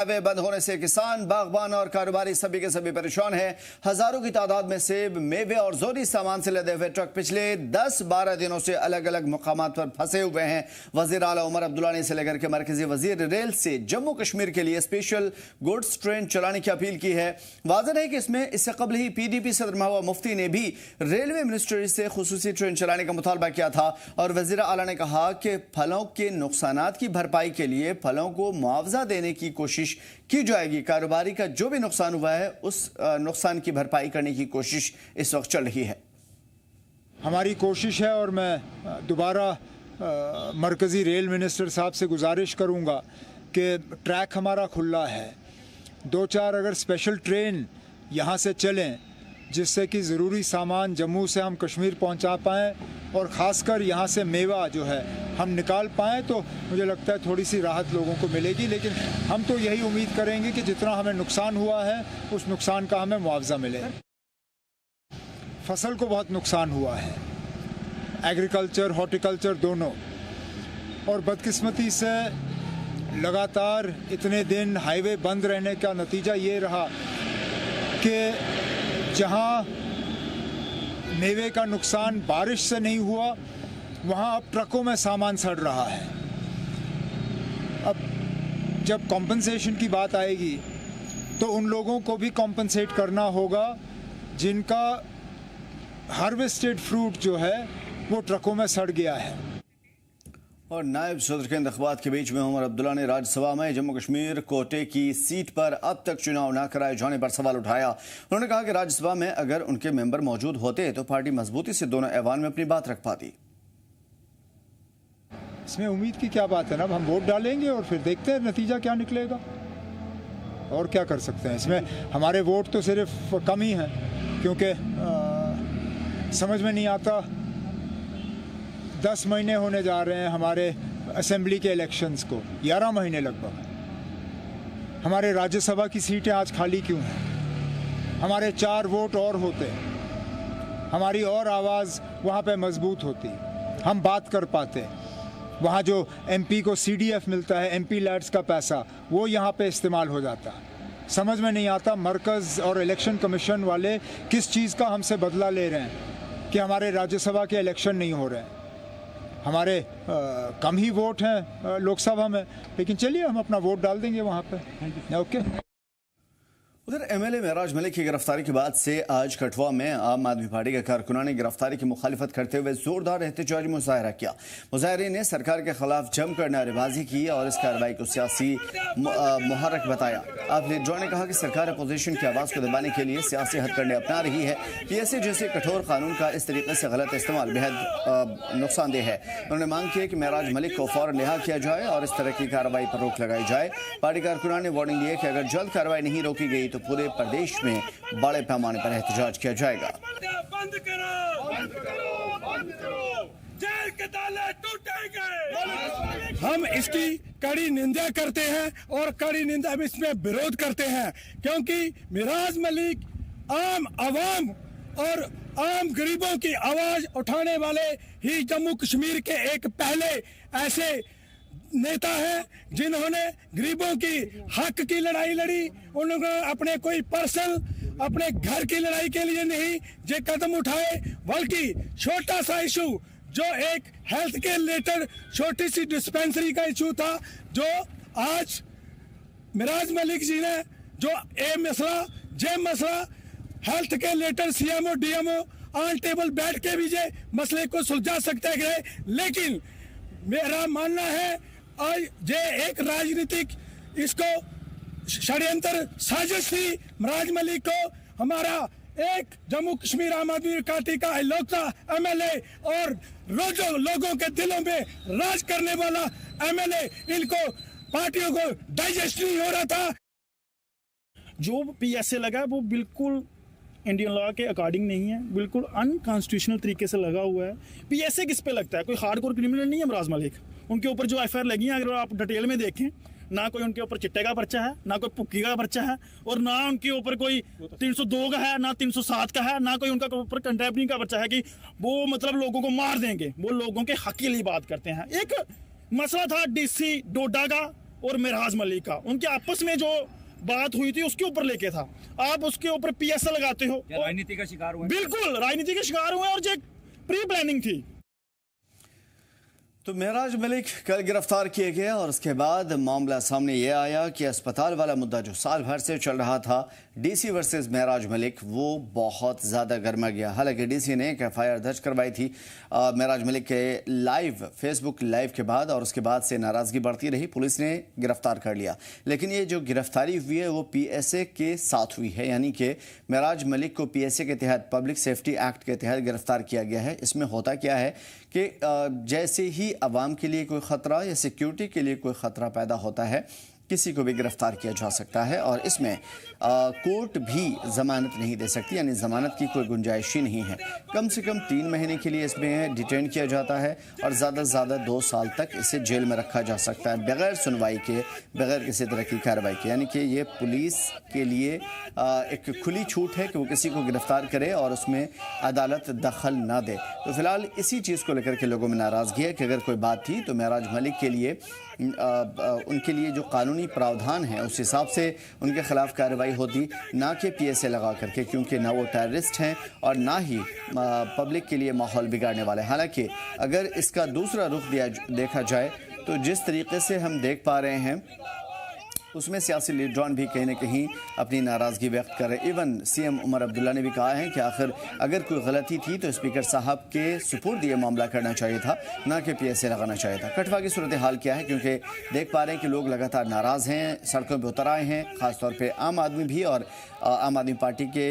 वे बंद होने से किसान, बागबान और कारोबारी सभी के सभी परेशान हैं। हजारों की तादाद में सेब, मेवे और जोरी सामान से लदे हुए ट्रक पिछले 10-12 दिनों से अलग अलग मुकामात पर फंसे हुए हैं। वजीर आला उमर अब्दुल्ला ने इसे लेकर के मरकजी वजीर रेल से जम्मू कश्मीर के लिए स्पेशल गुड्स ट्रेन चलाने की अपील की है। वाज़ेह है कि इसमें इससे कबल ही PDP सदर महबूबा मुफ्ती ने भी रेलवे मिनिस्ट्री से खुसूसी ट्रेन चलाने का मुतालबा किया था और वजीर आला ने कहा कि फलों के नुकसानात की भरपाई के लिए फलों को मुआवजा देने की कोशिश की जाएगी। कारोबारी का जो भी नुकसान हुआ है उस नुकसान की भरपाई करने की कोशिश इस वक्त चल रही है। हमारी कोशिश है और मैं दोबारा मरकज़ी रेल मिनिस्टर साहब से गुजारिश करूंगा कि ट्रैक हमारा खुला है, 2-4 अगर स्पेशल ट्रेन यहाँ से चलें जिससे कि ज़रूरी सामान जम्मू से हम कश्मीर पहुँचा पाएँ और ख़ासकर यहाँ से मेवा जो है हम निकाल पाएँ, तो मुझे लगता है थोड़ी सी राहत लोगों को मिलेगी। लेकिन हम तो यही उम्मीद करेंगे कि जितना हमें नुकसान हुआ है उस नुकसान का हमें मुआवजा मिले। फसल को बहुत नुकसान हुआ है, एग्रीकल्चर, हॉर्टिकल्चर दोनों, और बदकिस्मती से लगातार इतने दिन हाईवे बंद रहने का नतीजा ये रहा कि जहाँ मेवे का नुकसान बारिश से नहीं हुआ वहाँ अब ट्रकों में सामान सड़ रहा है। अब जब कॉम्पनसेशन की बात आएगी तो उन लोगों को भी कॉम्पनसेट करना होगा जिनका हार्वेस्टेड फ्रूट जो है वो ट्रकों में सड़ गया है। और नायब सदर के इंतख़ाबात के बीच में उमर अब्दुल्ला ने राज्यसभा में जम्मू कश्मीर कोटे की सीट पर अब तक चुनाव न कराए जाने पर सवाल उठाया। उन्होंने कहा कि राज्यसभा में अगर उनके मेंबर मौजूद होते तो पार्टी मजबूती से दोनों ऐवान में अपनी बात रख पाती। इसमें उम्मीद की क्या बात है ना, हम वोट डालेंगे और फिर देखते हैं नतीजा क्या निकलेगा, और क्या कर सकते हैं। इसमें हमारे वोट तो सिर्फ कम ही हैं क्योंकि समझ में नहीं आता, 10 महीने होने जा रहे हैं हमारे असेंबली के इलेक्शंस को, 11 महीने लगभग। हमारे राज्यसभा की सीटें आज खाली क्यों हैं? हमारे 4 वोट और होते, हमारी और आवाज़ वहाँ पे मजबूत होती, हम बात कर पाते। वहाँ जो MP को CDF मिलता है, MP लैड्स का पैसा, वो यहाँ पे इस्तेमाल हो जाता। समझ में नहीं आता मरकज़ और इलेक्शन कमीशन वाले किस चीज़ का हमसे बदला ले रहे हैं कि हमारे राज्यसभा के इलेक्शन नहीं हो रहे हैं। हमारे कम ही वोट हैं लोकसभा में, लेकिन चलिए हम अपना वोट डाल देंगे वहाँ पे। ओके। उधर MLA महराज मलिक की गिरफ्तारी के बाद से आज कठुआ में आम आदमी पार्टी के कारकुनान ने गिरफ्तारी की मुखालिफत करते हुए जोरदार एहतजाजी मुजाहरा किया। मुजाहरीन ने सरकार के खिलाफ जमकर नारेबाजी की और इस कार्रवाई को सियासी मुहर्रक बताया। आप लीडरों ने कहा कि सरकार अपोजिशन की आवाज़ को दबाने के लिए सियासी हथकंडे अपना रही है। PSA जैसे कठोर कानून का इस तरीके से गलत इस्तेमाल बेहद नुकसानदेह है। उन्होंने मांग की है कि महराज मलिक को फौरन रिहा किया जाए और इस तरह की कार्रवाई पर रोक लगाई जाए। पार्टी कारकुनान ने वार्निंग दी है कि अगर जल्द कार्रवाई नहीं रोकी गई तो पूरे प्रदेश में बड़े पैमाने पर एहतजाज किया जाएगा। बंद करो, बंद करो, बंद करो, जेल के ताले टूटेंगे। हम इसकी कड़ी निंदा करते हैं और कड़ी निंदा इसमें विरोध करते हैं क्योंकि महराज मलिक आम आवाम और आम गरीबों की आवाज उठाने वाले ही जम्मू कश्मीर के एक पहले ऐसे नेता है जिन्होंने गरीबों की हक की लड़ाई लड़ी। उन्होंने अपने कोई पर्सनल अपने घर की लड़ाई के लिए नहीं ये कदम उठाए, बल्कि छोटा सा इशू जो एक हेल्थ के रिलेटेड छोटी सी डिस्पेंसरी का इशू था, जो आज महराज मलिक जी ने जो जे मसला हेल्थ के related CMO DMO on table बैठ के भी ये मसले को सुलझा सकते गए। लेकिन मेरा मानना है आज ये एक राजनीतिक इसको षड्यंत्र साजिश थी। महराज मलिक को हमारा एक जम्मू कश्मीर आम आदमी पार्टी का इकलौता MLA और लोगों के दिलों में राज करने वाला MLA, इनको पार्टियों को डाइजेस्ट नहीं हो रहा था। जो PSA लगा वो बिल्कुल इंडियन लॉ के अकॉर्डिंग नहीं है, बिल्कुल अनकॉन्स्टिट्यूशनल तरीके से लगा हुआ है। PSA किस पे लगता है? कोई हार्डकोर क्रिमिनल नहीं है महराज मलिक। उनके ऊपर जो FIR लगी है अगर आप डिटेल में देखें, ना कोई उनके ऊपर चिट्टे का पर्चा है, ना कोई पुक्की का पर्चा है, और ना उनके ऊपर कोई 302 का है, ना 307 का है, ना कोई उनका ऊपर कंटेम्प्ट का पर्चा है कि वो मतलब लोगों को मार देंगे। वो लोगों के हक के लिए बात करते हैं। एक मसला था DC डोडा का, और मेराज मलिक का, उनके आपस में जो बात हुई थी उसके ऊपर लेके था। आप उसके ऊपर पीएसए लगाते हो, राजनीति का शिकार हुए। बिल्कुल राजनीति के शिकार हुए और जो प्री प्लानिंग थी। तो मेराज मलिक कल गिरफ्तार किए गए और उसके बाद मामला सामने ये आया कि अस्पताल वाला मुद्दा जो साल भर से चल रहा था, डीसी वर्सेस मेराज मलिक, वो बहुत ज़्यादा गर्मा गया। हालांकि डीसी ने एक एफआईआर दर्ज करवाई थी मेराज मलिक के लाइव फेसबुक लाइव के बाद, और उसके बाद से नाराज़गी बढ़ती रही, पुलिस ने गिरफ्तार कर लिया। लेकिन ये जो गिरफ्तारी हुई है वो पीएसए के साथ हुई है, यानी कि मेराज मलिक को पीएसए के तहत, पब्लिक सेफ्टी एक्ट के तहत गिरफ्तार किया गया है। इसमें होता क्या है कि जैसे ही अवाम के लिए कोई ख़तरा या सिक्योरिटी के लिए कोई ख़तरा पैदा होता है, किसी को भी गिरफ्तार किया जा सकता है, और इसमें कोर्ट भी ज़मानत नहीं दे सकती, यानी ज़मानत की कोई गुंजाइश ही नहीं है। कम से कम 3 महीने के लिए इसमें डिटेन किया जाता है और ज़्यादा से ज़्यादा 2 साल तक इसे जेल में रखा जा सकता है, बगैर सुनवाई के, बगैर किसी तरह की कार्रवाई के। यानी कि ये पुलिस के लिए एक खुली छूट है कि वो किसी को गिरफ्तार करे और उसमें अदालत दखल ना दे। तो फिलहाल इसी चीज़ को लेकर के लोगों में नाराज़गी है कि अगर कोई बात थी तो मेराज मलिक के लिए उनके लिए जो कानूनी प्रावधान है उस हिसाब से उनके खिलाफ कार्रवाई होती, ना कि पीएसए लगा करके, क्योंकि ना वो टेररिस्ट हैं और ना ही पब्लिक के लिए माहौल बिगाड़ने वाले। हालांकि अगर इसका दूसरा रुख देखा जाए तो जिस तरीके से हम देख पा रहे हैं उसमें सियासी लीडरान भी कहीं ना कहीं अपनी नाराज़गी व्यक्त कर रहे हैं। इवन सीएम उमर अब्दुल्ला ने भी कहा है कि आखिर अगर कोई गलती थी तो स्पीकर साहब के सुपुर्द ये मामला करना चाहिए था, ना कि पीएसए लगाना चाहिए था। कठवा की सूरत हाल क्या है, क्योंकि देख पा रहे हैं कि लोग लगातार नाराज़ हैं, सड़कों पर उतर आए हैं, ख़ासतौर पर आम आदमी भी, और आम आदमी पार्टी के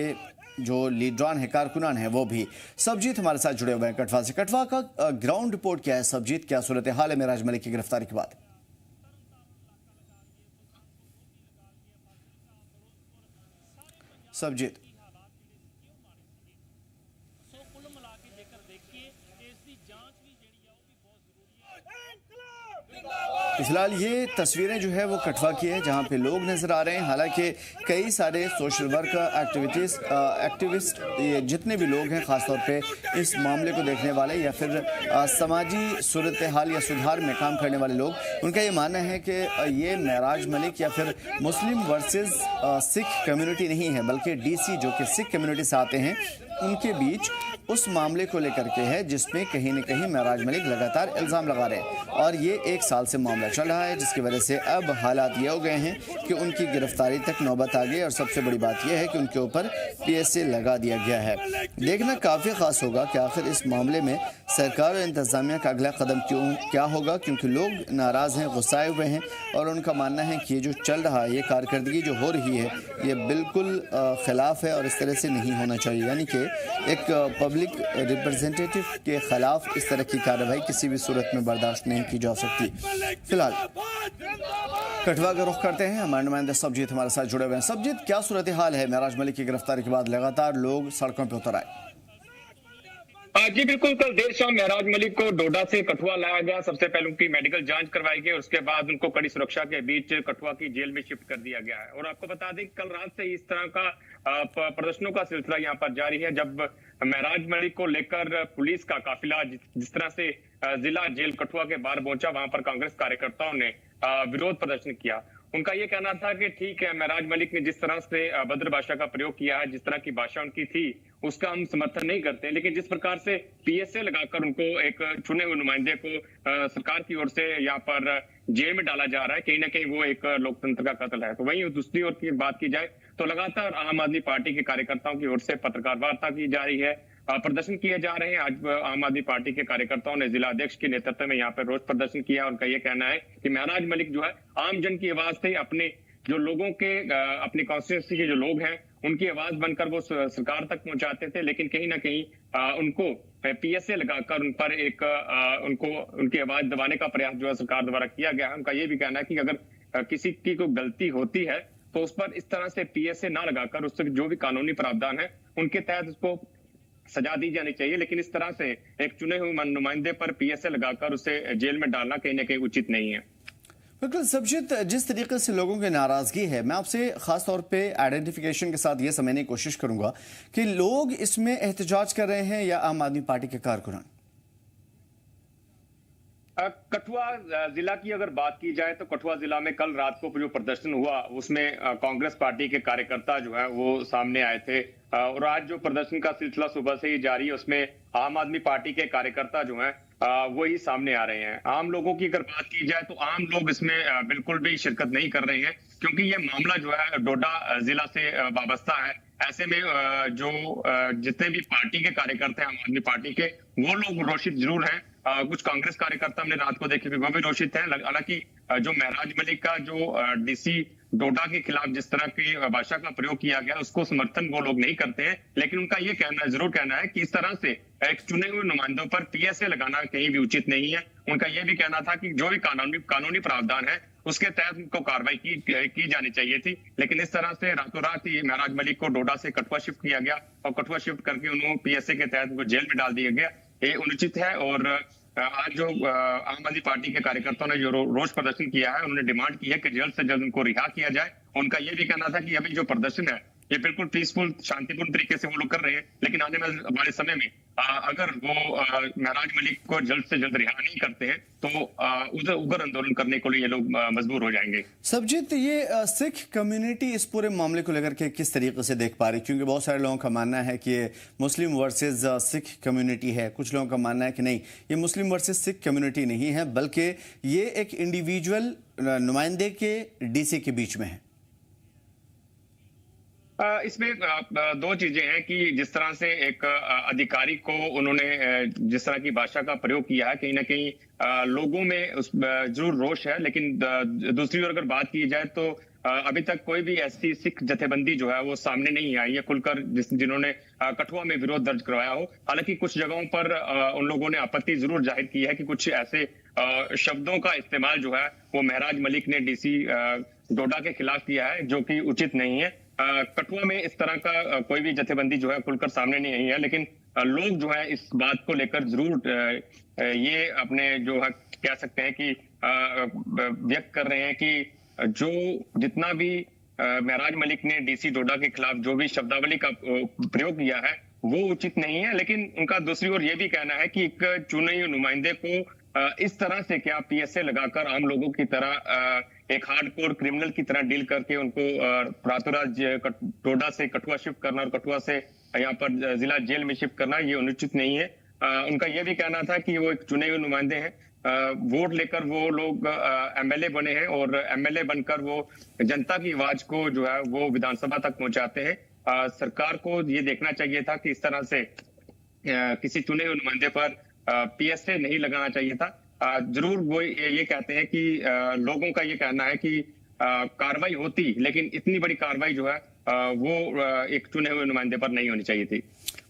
जो लीडरान है, कारकुनान है, वो भी। सबजीत हमारे साथ जुड़े हुए हैं कठवा से। कठवा का ग्राउंड रिपोर्ट क्या है सबजीत, क्या सूरत हाल है मेराज मलिक की गिरफ्तारी के बाद? सबजीत, फिलहाल ये तस्वीरें जो है वो कठवा की है, जहाँ पे लोग नजर आ रहे हैं। हालांकि कई सारे सोशल वर्कर, एक्टिविस्ट, ये जितने भी लोग हैं, खासतौर पे इस मामले को देखने वाले या फिर समाजी सूरत हाल या सुधार में काम करने वाले लोग, उनका ये मानना है कि ये मेराज मलिक या फिर मुस्लिम वर्सेस सिख कम्युनिटी नहीं है, बल्कि डीसी जो कि सिख कम्युनिटी से आते हैं उनके बीच उस मामले को लेकर के है जिसमें कहीं न कहीं मेराज मलिक लगातार इल्ज़ाम लगा रहे हैं, और ये 1 साल से मामला चल रहा है, जिसकी वजह से अब हालात ये हो गए हैं कि उनकी गिरफ्तारी तक नौबत आ गई। और सबसे बड़ी बात यह है कि उनके ऊपर पीएसए लगा दिया गया है। देखना काफ़ी ख़ास होगा कि आखिर इस मामले में सरकार और इंतज़ामिया का अगला कदम क्या होगा, क्योंकि लोग नाराज़ हैं, गुस्साए हुए हैं, और उनका मानना है कि ये जो चल रहा है, ये कारकर्दगी जो हो रही है, ये बिल्कुल ख़िलाफ़ है और इस तरह से नहीं होना चाहिए। यानी कि एक पब्लिक रिप्रेजेंटेटिव के खिलाफ इस तरह की कार्रवाई किसी भी सूरत में बर्दाश्त नहीं की जा सकती। फिलहाल कठवा का रुख करते हैं, हमारे नुमाइंदे सबजीत हमारे साथ जुड़े हुए हैं। सबजीत, क्या सूरत हाल है मेराज मलिक की गिरफ्तारी के बाद लगातार लोग सड़कों पर उतर आए? जी बिल्कुल, कल देर शाम मेराज मलिक को डोडा से कठुआ लाया गया। सबसे पहले उनकी मेडिकल जांच करवाई गई और उसके बाद उनको कड़ी सुरक्षा के बीच कठुआ की जेल में शिफ्ट कर दिया गया है। और आपको बता दें कल रात से इस तरह का प्रदर्शनों का सिलसिला यहाँ पर जारी है, जब मेराज मलिक को लेकर पुलिस का काफिला जिस तरह से जिला जेल कठुआ के बाहर पहुंचा, वहां पर कांग्रेस कार्यकर्ताओं ने विरोध प्रदर्शन किया। उनका ये कहना था कि ठीक है, मेराज मलिक ने जिस तरह से अभद्र भाषा का प्रयोग किया है, जिस तरह की भाषा उनकी थी, उसका हम समर्थन नहीं करते, लेकिन जिस प्रकार से पीएसए लगाकर उनको एक चुने हुए नुमाइंदे को सरकार की ओर से यहाँ पर जेल में डाला जा रहा है, कहीं ना कहीं वो एक लोकतंत्र का कत्ल है। तो वहीं दूसरी ओर की बात की जाए तो लगातार आम आदमी पार्टी के कार्यकर्ताओं की ओर से पत्रकार वार्ता की जा रही है, प्रदर्शन किए जा रहे हैं। आज आम आदमी पार्टी के कार्यकर्ताओं ने जिला अध्यक्ष के नेतृत्व में यहाँ पर रोष प्रदर्शन किया। उनका ये कहना है कि मेराज मलिक जो है आम जन की आवाज थे, अपने जो लोगों के अपनी कॉन्स्टिट्यूंसी के जो लोग हैं उनकी आवाज बनकर वो सरकार तक पहुंचाते थे, लेकिन कहीं ना कहीं उनको पीएसए लगाकर उन पर एक उनको उनकी आवाज दबाने का प्रयास जो है सरकार द्वारा किया गया है। उनका ये भी कहना है कि अगर किसी की कोई गलती होती है तो उस पर इस तरह से पीएसए ना लगाकर उससे जो भी कानूनी प्रावधान है उनके तहत उसको सजा दी जानी चाहिए, लेकिन इस तरह से एक चुने हुए नुमाइंदे पर पीएसए लगाकर उसे जेल में डालना कहीं ना कहीं उचित नहीं है। बिल्कुल सबजीत, जिस तरीके से लोगों की नाराजगी है, मैं आपसे खास तौर पे आइडेंटिफिकेशन के साथ ये समझने की कोशिश करूंगा कि लोग इसमें एहतजाज कर रहे हैं या आम आदमी पार्टी के कारकुनान? कठुआ जिला की अगर बात की जाए तो कठुआ जिला में कल रात को जो प्रदर्शन हुआ उसमें कांग्रेस पार्टी के कार्यकर्ता जो है वो सामने आए थे और आज जो प्रदर्शन का सिलसिला सुबह से ही जारी है उसमें आम आदमी पार्टी के कार्यकर्ता जो हैं वो ही सामने आ रहे हैं। आम लोगों की अगर बात की जाए तो आम लोग इसमें बिल्कुल भी शिरकत नहीं कर रहे हैं क्योंकि ये मामला जो है डोडा जिला से वाबस्ता है। ऐसे में जो जितने भी पार्टी के कार्यकर्ता हैं आम आदमी पार्टी के वो लोग रोषित जरूर हैं। कुछ कांग्रेस कार्यकर्ता हमने रात को देखे वो भी रोषित हैं। हालांकि जो महराज मलिक का जो डीसी डोडा के खिलाफ जिस तरह की भाषा का प्रयोग किया गया उसको समर्थन वो लोग नहीं करते हैं, लेकिन उनका ये जरूर कहना है कि इस तरह से एक चुने हुए नुमाइंदों पर पीएसए लगाना कहीं भी उचित नहीं है। उनका यह भी कहना था कि जो भी कानूनी प्रावधान है उसके तहत उनको कार्रवाई की जानी चाहिए थी, लेकिन इस तरह से रातों रात ही महराज मलिक को डोडा से कठुआ शिफ्ट किया गया और कठुआ शिफ्ट करके उन्होंने पीएसए के तहत उनको जेल में डाल दिया गया। ये अनुचित है और आज जो आम आदमी पार्टी के कार्यकर्ताओं ने जो रोष प्रदर्शन किया है उन्होंने डिमांड की है कि जल्द से जल्द उनको रिहा किया जाए। उनका यह भी कहना था कि अभी जो प्रदर्शन है ये बिल्कुल पीसफुल शांतिपूर्ण तरीके से वो लोग कर रहे हैं, लेकिन आने वाले समय में अगर वो महराज मलिक को जल्द से जल्द रिहा नहीं करते हैं तो उग्र आंदोलन करने के लिए ये लोग मजबूर हो जाएंगे। सबजीत, ये सिख कम्युनिटी इस पूरे मामले को लेकर के किस तरीके से देख पा रही, क्योंकि बहुत सारे लोगों का मानना है कि ये मुस्लिम वर्सेस सिख कम्युनिटी है, कुछ लोगों का मानना है कि नहीं ये मुस्लिम वर्सेस सिख कम्युनिटी नहीं है बल्कि ये एक इंडिविजुअल नुमाइंदे के डीसी के बीच में है। इसमें दो चीजें हैं कि जिस तरह से एक अधिकारी को उन्होंने जिस तरह की भाषा का प्रयोग किया है कहीं ना कहीं लोगों में उस जरूर रोष है, लेकिन दूसरी ओर अगर बात की जाए तो अभी तक कोई भी ऐसी सिख जथेबंदी जो है वो सामने नहीं आई है खुलकर जिन्होंने कठुआ में विरोध दर्ज करवाया हो। हालांकि कुछ जगहों पर उन लोगों ने आपत्ति जरूर जाहिर की है कि कुछ ऐसे शब्दों का इस्तेमाल जो है वो महराज मलिक ने डीसी डोडा के खिलाफ किया है जो कि उचित नहीं है। कठुआ में इस तरह का कोई भी जथेबंदी जो है खुलकर सामने नहीं आई है, लेकिन लोग जो है इस बात को लेकर जरूर ये अपने जो है कह सकते हैं कि व्यक्त कर रहे हैं कि जो जितना भी महराज मलिक ने डीसी डोडा के खिलाफ जो भी शब्दावली का प्रयोग किया है वो उचित नहीं है। लेकिन उनका दूसरी ओर ये भी कहना है कि एक चुने हुए नुमाइंदे को इस तरह से क्या पीएसए लगाकर आम लोगों की तरह एक हार्डकोर क्रिमिनल की तरह डील करके उनको रातों रात डोडा से कठुआ शिफ्ट करना और कठुआ से यहाँ पर जिला जेल में शिफ्ट करना ये अनुचित नहीं है। उनका यह भी कहना था कि वो एक चुने हुए नुमाइंदे हैं, वोट लेकर वो लोग एमएलए बने हैं और एमएलए बनकर वो जनता की आवाज को जो है वो विधानसभा तक पहुंचाते हैं। सरकार को ये देखना चाहिए था कि इस तरह से किसी चुने हुए नुमाइंदे पर पीएसए नहीं लगाना चाहिए था। जरूर वो ये कहते हैं कि लोगों का ये कहना है कि कार्रवाई होती, लेकिन इतनी बड़ी कार्रवाई जो है वो एक चुने हुए नुमाइंदे पर नहीं होनी चाहिए थी।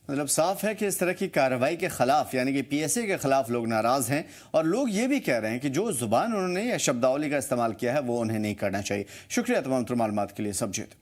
मतलब साफ है कि इस तरह की कार्रवाई के खिलाफ यानी कि पीएसए के खिलाफ लोग नाराज हैं और लोग ये भी कह रहे हैं कि जो जुबान उन्होंने या शब्दावली का इस्तेमाल किया है वो उन्हें नहीं करना चाहिए। शुक्रिया तमाम मालूमात के लिए सबजीत।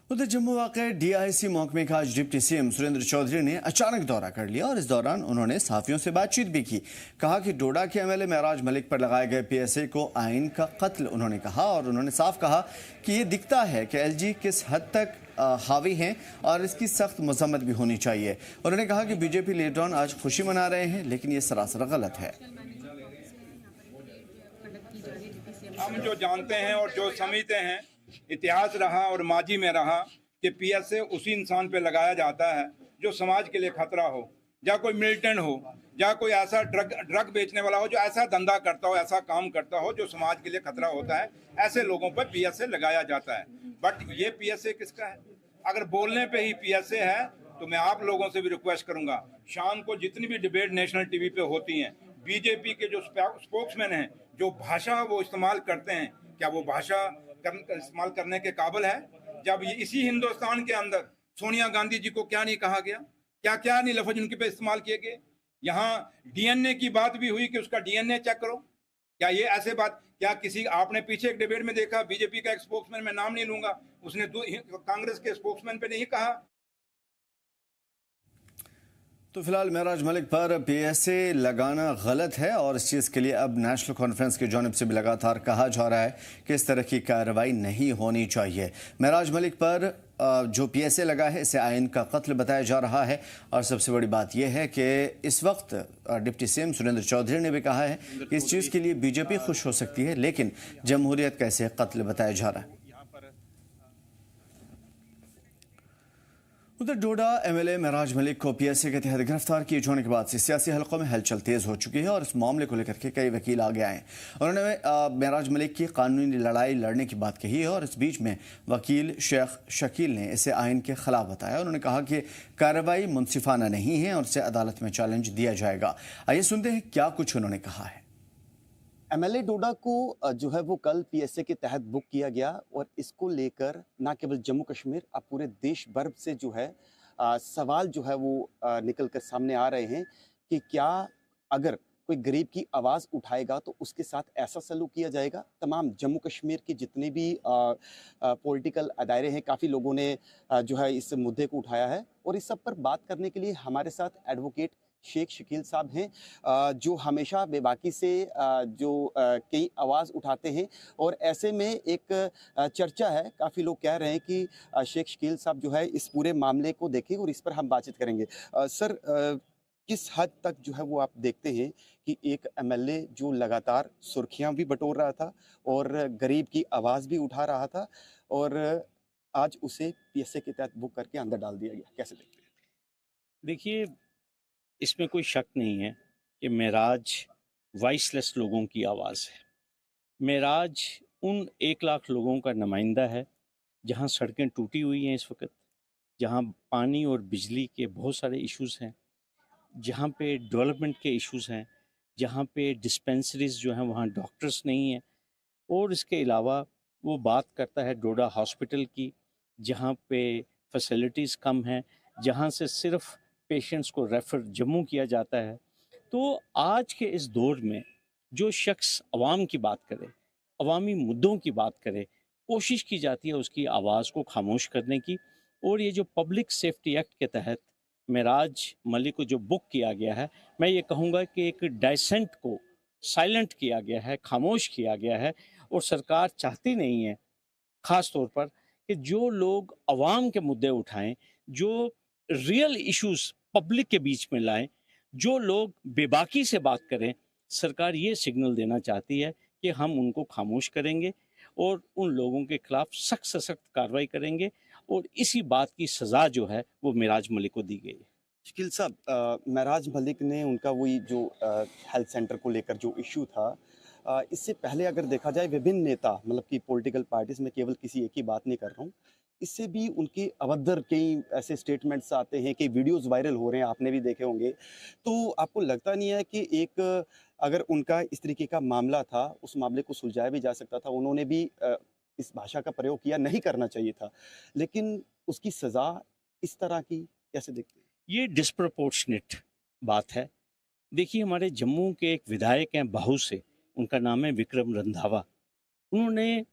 उधर जम्मू वाक़े डीआईसी महकमे का आज डिप्टी सीएम सुरेंद्र चौधरी ने अचानक दौरा कर लिया और इस दौरान उन्होंने सहाफियों से बातचीत भी की। कहा कि डोडा के एमएलए महराज मलिक पर लगाए गए पीएसए को आइन का कत्ल उन्होंने कहा और उन्होंने साफ कहा कि ये दिखता है कि एलजी किस हद तक हावी हैं और इसकी सख्त मजम्मत भी होनी चाहिए। उन्होंने कहा कि बीजेपी लीडरान आज खुशी मना रहे हैं लेकिन ये सरासर गलत है। हम जो जानते हैं और जो समझते हैं, इतिहास रहा और माजी में रहा कि पीएसए उसी इंसान पे लगाया जाता है जो समाज के लिए खतरा हो, या कोई मिलिटेंट हो, या कोई ऐसा ड्रग बेचने वाला हो जो ऐसा धंधा करता हो, ऐसा काम करता हो जो समाज के लिए खतरा होता है, ऐसे लोगों पर पीएसए लगाया जाता है। बट ये पीएसए किसका है? अगर बोलने पे ही पीएसए है तो मैं आप लोगों से भी रिक्वेस्ट करूंगा, शाम को जितनी भी डिबेट नेशनल टीवी पे होती हैं, बीजेपी के जो स्पोक्समैन हैं जो भाषा वो इस्तेमाल करते हैं, क्या वो भाषा इस्तेमाल करने के काबिल है? जब ये इसी हिंदुस्तान के अंदर सोनिया गांधी जी को क्या नहीं कहा गया, क्या क्या नहीं लफ्ज उनके पे इस्तेमाल किए गए? यहाँ डीएनए की बात भी हुई कि उसका डीएनए चेक करो। क्या ये ऐसे बात, क्या किसी आपने पीछे एक डिबेट में देखा बीजेपी का एक स्पोक्समैन, मैं नाम नहीं लूंगा, उसने कांग्रेस के स्पोक्समैन पे नहीं कहा तो फिलहाल महराज मलिक पर पीएसए लगाना गलत है और इस चीज़ के लिए अब नेशनल कॉन्फ्रेंस की जानिब से भी लगातार कहा जा रहा है कि इस तरह की कार्रवाई नहीं होनी चाहिए। महराज मलिक पर जो पीएसए लगा है इसे आइन का कत्ल बताया जा रहा है और सबसे बड़ी बात यह है कि इस वक्त डिप्टी सीएम सुरेंद्र चौधरी ने भी कहा है कि इस चीज़ के लिए बीजेपी खुश हो सकती है, लेकिन जमहूरियत का इसे कत्ल बताया जा रहा है। उधर डोडा एमएलए महराज मलिक को पीएसए के तहत गिरफ्तार किए जाने के बाद से सियासी हलकों में हलचल तेज हो चुकी है और इस मामले को लेकर के कई वकील आगे आए हैं। उन्होंने महराज मलिक की कानूनी लड़ाई लड़ने की बात कही है और इस बीच में वकील शेख शकील ने इसे आइन के खिलाफ बताया। उन्होंने कहा कि कार्रवाई मुनसिफाना नहीं है और इसे अदालत में चैलेंज दिया जाएगा। आइए सुनते हैं क्या कुछ उन्होंने कहा है। एमएलए डोडा को जो है वो कल पीएसए के तहत बुक किया गया और इसको लेकर ना केवल जम्मू कश्मीर अब पूरे देश भर से जो है सवाल जो है वो निकल कर सामने आ रहे हैं कि क्या अगर कोई गरीब की आवाज़ उठाएगा तो उसके साथ ऐसा सलूक किया जाएगा। तमाम जम्मू कश्मीर के जितने भी पॉलिटिकल अदारे हैं, काफ़ी लोगों ने जो है इस मुद्दे को उठाया है और इस सब पर बात करने के लिए हमारे साथ एडवोकेट शेख शकील साहब हैं जो हमेशा बेबाकी से जो कई आवाज़ उठाते हैं और ऐसे में एक चर्चा है, काफ़ी लोग कह रहे हैं कि शेख शकील साहब जो है इस पूरे मामले को देखें और इस पर हम बातचीत करेंगे। सर, किस हद तक जो है वो आप देखते हैं कि एक एमएलए जो लगातार सुर्खियां भी बटोर रहा था और गरीब की आवाज़ भी उठा रहा था और आज उसे पीएसए के तहत बुक करके अंदर डाल दिया गया, कैसे देखते हैं? देखिए, इसमें कोई शक नहीं है कि महराज वॉइसलेस लोगों की आवाज़ है। महराज उन 1 लाख लोगों का नुमाइंदा है जहां सड़कें टूटी हुई हैं इस वक्त, जहां पानी और बिजली के बहुत सारे इश्यूज़ हैं, जहां पे डेवलपमेंट के इश्यूज़ हैं, जहां पे डिस्पेंसरीज जो हैं वहां डॉक्टर्स नहीं हैं और इसके अलावा वो बात करता है डोडा हॉस्पिटल की जहां पे फैसिलिटीज़ कम हैं, जहां से सिर्फ पेशेंट्स को रेफ़र जम्मू किया जाता है। तो आज के इस दौर में जो शख्स अवाम की बात करे, अवामी मुद्दों की बात करे, कोशिश की जाती है उसकी आवाज़ को खामोश करने की। और ये जो पब्लिक सेफ्टी एक्ट के तहत महराज मलिक को जो बुक किया गया है, मैं ये कहूँगा कि एक डाइसेंट को साइलेंट किया गया है, खामोश किया गया है और सरकार चाहती नहीं है ख़ास तौर पर कि जो लोग अवाम के मुद्दे उठाएं, जो रियल इश्यूज पब्लिक के बीच में लाएं, जो लोग बेबाकी से बात करें, सरकार ये सिग्नल देना चाहती है कि हम उनको खामोश करेंगे और उन लोगों के खिलाफ सख्त से सख्त कार्रवाई करेंगे और इसी बात की सज़ा जो है वो महराज मलिक को दी गई है। शकील साहब, महराज मलिक ने उनका वही जो हेल्थ सेंटर को लेकर जो इशू था, इससे पहले अगर देखा जाए विभिन्न नेता, मतलब कि पॉलिटिकल पार्टीज में केवल किसी एक ही बात नहीं कर रहा हूँ, इससे भी उनके अभद्र कई ऐसे स्टेटमेंट्स आते हैं, कई वीडियोस वायरल हो रहे हैं, आपने भी देखे होंगे। तो आपको लगता नहीं है कि एक अगर उनका इस तरीके का मामला था, उस मामले को सुलझाया भी जा सकता था, उन्होंने भी इस भाषा का प्रयोग किया, नहीं करना चाहिए था, लेकिन उसकी सज़ा इस तरह की कैसे देखते हैं? ये डिस्प्रपोर्शनेट बात है। देखिए, हमारे जम्मू के एक विधायक हैं बाहू से, उनका नाम है विक्रम रंधावा। उन्होंने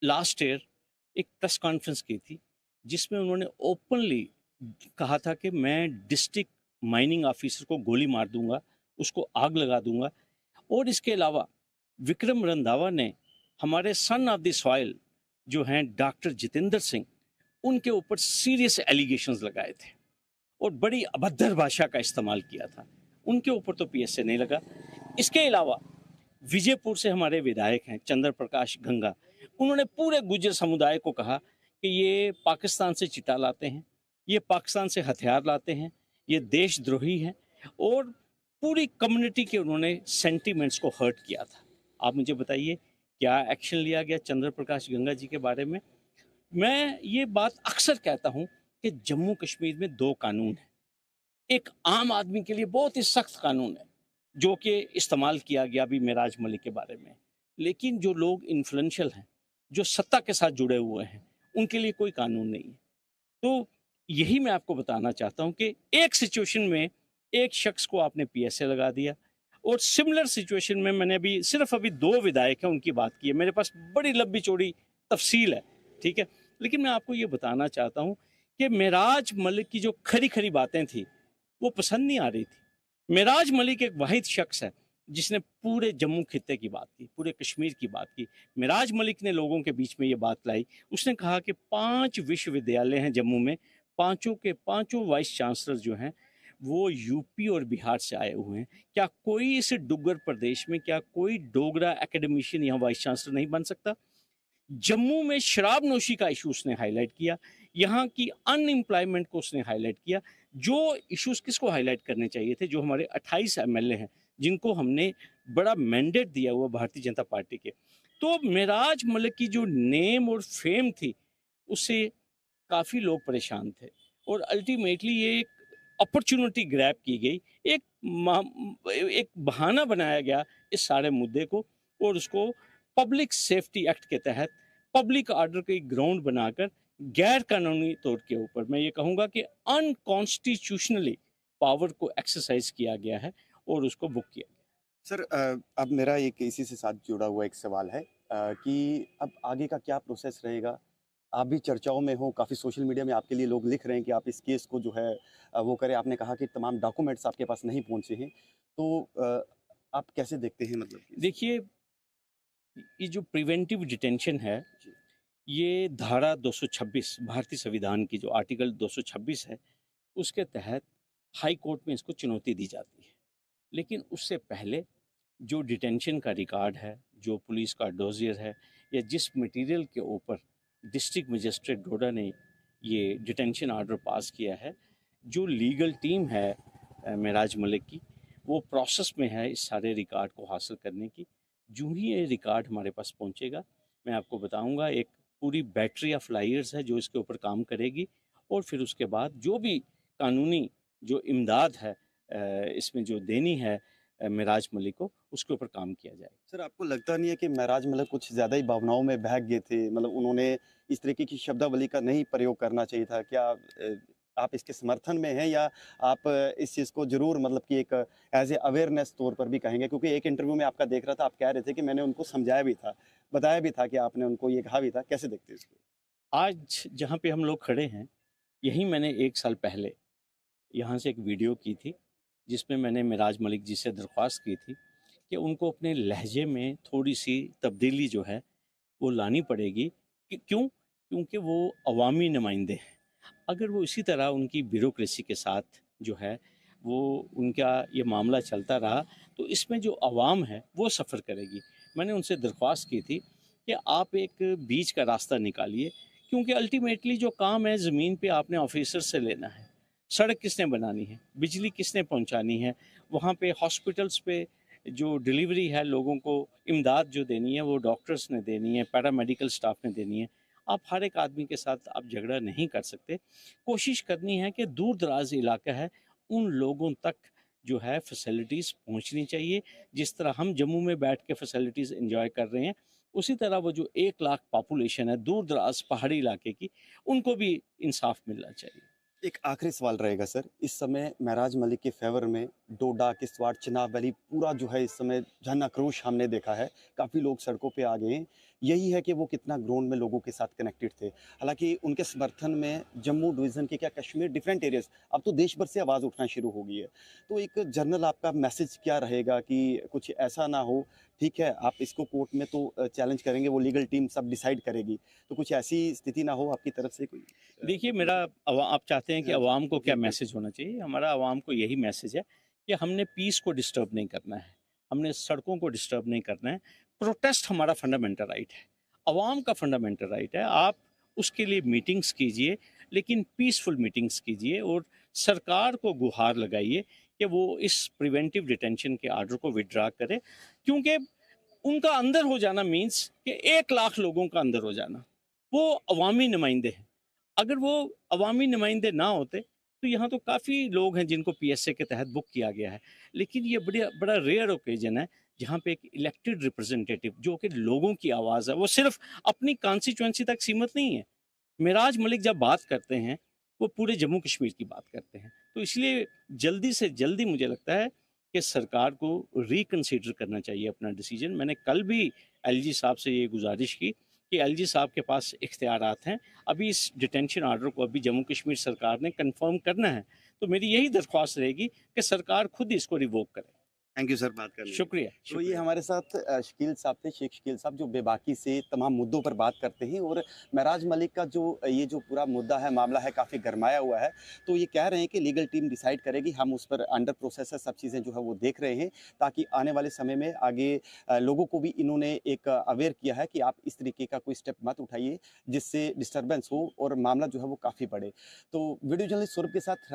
लास्ट ईयर एक प्रेस कॉन्फ्रेंस की थी जिसमें उन्होंने ओपनली कहा था कि मैं डिस्ट्रिक्ट माइनिंग ऑफिसर को गोली मार दूंगा, उसको आग लगा दूंगा। और इसके अलावा विक्रम रंधावा ने हमारे सन ऑफ द सॉइल जो हैं डॉक्टर जितेंद्र सिंह, उनके ऊपर सीरियस एलिगेशंस लगाए थे और बड़ी अभद्र भाषा का इस्तेमाल किया था। उनके ऊपर तो पीएसए नहीं लगा। इसके अलावा विजयपुर से हमारे विधायक हैं चंद्र प्रकाश गंगा, उन्होंने पूरे गुर्जर समुदाय को कहा कि ये पाकिस्तान से चिता लाते हैं, ये पाकिस्तान से हथियार लाते हैं, ये देशद्रोही हैं और पूरी कम्युनिटी के उन्होंने सेंटीमेंट्स को हर्ट किया था। आप मुझे बताइए क्या एक्शन लिया गया चंद्र प्रकाश गंगा जी के बारे में? मैं ये बात अक्सर कहता हूँ कि जम्मू कश्मीर में 2 कानून हैं। एक आम आदमी के लिए बहुत ही सख्त कानून है जो कि इस्तेमाल किया गया अभी महराज मलिक के बारे में, लेकिन जो लोग इन्फ्लुएंशियल हैं, जो सत्ता के साथ जुड़े हुए हैं, उनके लिए कोई कानून नहीं है। तो यही मैं आपको बताना चाहता हूं कि एक सिचुएशन में एक शख्स को आपने पीएसए लगा दिया और सिमिलर सिचुएशन में मैंने सिर्फ अभी 2 विधायक हैं उनकी बात की है। मेरे पास बड़ी लंबी चौड़ी तफसील है, ठीक है, लेकिन मैं आपको ये बताना चाहता हूँ कि महराज मलिक की जो खरी खरी बातें थी वो पसंद नहीं आ रही थी। मेराज मलिक एक वाहिद शख्स है जिसने पूरे जम्मू खित्ते की बात की, पूरे कश्मीर की बात की। मेराज मलिक ने लोगों के बीच में ये बात लाई। उसने कहा कि 5 विश्वविद्यालय हैं जम्मू में, पांचों के पांचों वाइस चांसलर जो हैं वो यूपी और बिहार से आए हुए हैं। क्या कोई इस डुग्गर प्रदेश में, क्या कोई डोगरा एकेडमिशियन यहाँ वाइस चांसलर नहीं बन सकता? जम्मू में शराब नोशी का इशू उसने हाईलाइट किया, यहाँ की अनएम्प्लॉयमेंट को उसने हाईलाइट किया। जो इश्यूज किसको हाईलाइट करने चाहिए थे? जो हमारे 28 एमएलए हैं जिनको हमने बड़ा मैंडेट दिया हुआ भारतीय जनता पार्टी के। तो मेराज मलिक की जो नेम और फेम थी उससे काफ़ी लोग परेशान थे और अल्टीमेटली ये एक अपॉर्चुनिटी ग्रैब की गई, एक बहाना बनाया गया इस सारे मुद्दे को और उसको पब्लिक सेफ्टी एक्ट के तहत पब्लिक ऑर्डर के ग्राउंड बनाकर गैर कानूनी तौर के ऊपर मैं ये कहूँगा कि अनकॉन्स्टिट्यूशनली पावर को एक्सरसाइज किया गया है और उसको बुक किया गया। सर अब मेरा एक इसी से साथ जुड़ा हुआ एक सवाल है कि अब आगे का क्या प्रोसेस रहेगा? आप भी चर्चाओं में हो, काफ़ी सोशल मीडिया में आपके लिए लोग लिख रहे हैं कि आप इस केस को जो है वो करें। आपने कहा कि तमाम डॉक्यूमेंट्स आपके पास नहीं पहुंचे हैं, तो आप कैसे देखते हैं? मतलब देखिए, ये जो प्रिवेंटिव डिटेंशन है, ये धारा 226 भारतीय संविधान की जो आर्टिकल 226 है उसके तहत हाई कोर्ट में इसको चुनौती दी जाती है। लेकिन उससे पहले जो डिटेंशन का रिकॉर्ड है, जो पुलिस का डोजियर है, या जिस मटेरियल के ऊपर डिस्ट्रिक्ट मजिस्ट्रेट डोडा ने ये डिटेंशन ऑर्डर पास किया है, जो लीगल टीम है मेराज मलिक की, वो प्रोसेस में है इस सारे रिकॉर्ड को हासिल करने की। जो ही ये रिकॉर्ड हमारे पास पहुंचेगा मैं आपको बताऊंगा। एक पूरी बैटरी ऑफ लायर्स है जो इसके ऊपर काम करेगी और फिर उसके बाद जो भी कानूनी जो इमदाद है इसमें जो देनी है मेराज मलिक को, उसके ऊपर काम किया जाए। सर, आपको लगता नहीं है कि मेराज मलिक कुछ ज़्यादा ही भावनाओं में बह गए थे? मतलब उन्होंने इस तरीके की शब्दावली का नहीं प्रयोग करना चाहिए था? क्या आप इसके समर्थन में हैं या आप इस चीज़ को ज़रूर मतलब कि एक एज ए अवेयरनेस तौर पर भी कहेंगे? क्योंकि एक इंटरव्यू में आपका देख रहा था, आप कह रहे थे कि मैंने उनको समझाया भी था, बताया भी था कि आपने उनको ये कहा भी था। कैसे देखते हैं इसको? आज जहाँ पे हम लोग खड़े हैं, यहीं मैंने 1 साल पहले यहाँ से एक वीडियो की थी जिसमें मैंने मेराज मलिक जी से दरख्वास्त की थी कि उनको अपने लहजे में थोड़ी सी तब्दीली जो है वो लानी पड़ेगी। क्योंकि वो अवामी नुमाइंदे हैं। अगर वो इसी तरह उनकी ब्यूरोक्रेसी के साथ जो है वो उनका ये मामला चलता रहा तो इसमें जो अवाम है वो सफ़र करेगी। मैंने उनसे दरख्वास्त की थी कि आप एक बीच का रास्ता निकालिए, क्योंकि अल्टीमेटली जो काम है ज़मीन पे आपने ऑफिसर से लेना है। सड़क किसने बनानी है, बिजली किसने पहुंचानी है, वहाँ पे हॉस्पिटल्स पे जो डिलीवरी है, लोगों को इमदाद जो देनी है वो डॉक्टर्स ने देनी है, पैरामेडिकल स्टाफ ने देनी है। आप हर एक आदमी के साथ आप झगड़ा नहीं कर सकते। कोशिश करनी है कि दूर दराज इलाका है उन लोगों तक जो है फैसिलिटीज़ पहुंचनी चाहिए। जिस तरह हम जम्मू में बैठ के फैसिलिटीज़ एंजॉय कर रहे हैं, उसी तरह वो जो 1 लाख पॉपुलेशन है दूर दराज पहाड़ी इलाके की, उनको भी इंसाफ मिलना चाहिए। एक आखिरी सवाल रहेगा सर, इस समय मेराज मलिक के फेवर में डोडा, किश्तवाड़, चिनाब वैली पूरा जो है इस समय जन आक्रोश हमने देखा है। काफ़ी लोग सड़कों पे आ गए हैं। यही है कि वो कितना ग्राउंड में लोगों के साथ कनेक्टेड थे। हालांकि उनके समर्थन में जम्मू डिवीज़न के क्या कश्मीर डिफरेंट एरियाज अब तो देश भर से आवाज़ उठना शुरू हो गई है। तो एक जनरल आपका मैसेज क्या रहेगा कि कुछ ऐसा ना हो? ठीक है, आप इसको कोर्ट में तो चैलेंज करेंगे, वो लीगल टीम सब डिसाइड करेगी, तो कुछ ऐसी स्थिति ना हो आपकी तरफ से कोई? देखिए, आप चाहते हैं कि अवाम को क्या मैसेज होना चाहिए? हमारा अवाम को यही मैसेज है कि हमने पीस को डिस्टर्ब नहीं करना है, हमने सड़कों को डिस्टर्ब नहीं करना है। प्रोटेस्ट हमारा फंडामेंटल राइट है, अवाम का फंडामेंटल राइट है। आप उसके लिए मीटिंग्स कीजिए, लेकिन पीसफुल मीटिंग्स कीजिए और सरकार को गुहार लगाइए कि वो इस प्रिवेंटिव डिटेंशन के आर्डर को विड्रा करे, क्योंकि उनका अंदर हो जाना मीन्स कि 1 लाख लोगों का अंदर हो जाना। वो अवामी नुमाइंदे हैं। अगर वो अवामी नुमाइंदे ना होते तो यहाँ तो काफ़ी लोग हैं जिनको पीएसए के तहत बुक किया गया है। लेकिन ये बड़ा रेयर ओकेजन है जहाँ पे एक इलेक्टेड रिप्रेजेंटेटिव जो कि लोगों की आवाज़ है, वो सिर्फ अपनी कॉन्स्टिट्यूएंसी तक सीमित नहीं है। मेराज मलिक जब बात करते हैं वो पूरे जम्मू कश्मीर की बात करते हैं। तो इसलिए जल्दी से जल्दी मुझे लगता है कि सरकार को रिकन्सिडर करना चाहिए अपना डिसीजन। मैंने कल भी एलजी साहब से ये गुजारिश की कि एलजी साहब के पास इख्तियारात हैं। अभी इस डिटेंशन ऑर्डर को अभी जम्मू कश्मीर सरकार ने कंफर्म करना है, तो मेरी यही दरख्वास्त रहेगी कि सरकार खुद इसको रिवोक करे। थैंक यू सर बात करने के लिए। शुक्रिया, तो ये शुक्रिया। हमारे साथ शकील साहब थे, शेख शकील साहब, जो बेबाकी से तमाम मुद्दों पर बात करते हैं। और महराज मलिक का जो ये जो पूरा मुद्दा है, मामला है, काफ़ी गरमाया हुआ है। तो ये कह रहे हैं कि लीगल टीम डिसाइड करेगी, हम उस पर अंडर प्रोसेस है, सब चीज़ें जो है वो देख रहे हैं, ताकि आने वाले समय में आगे लोगों को भी इन्होंने एक अवेयर किया है कि आप इस तरीके का कोई स्टेप मत उठाइए जिससे डिस्टर्बेंस हो और मामला जो है वो काफ़ी बढ़े। तो वीडियो जर्नलिस्ट सौरभ के साथ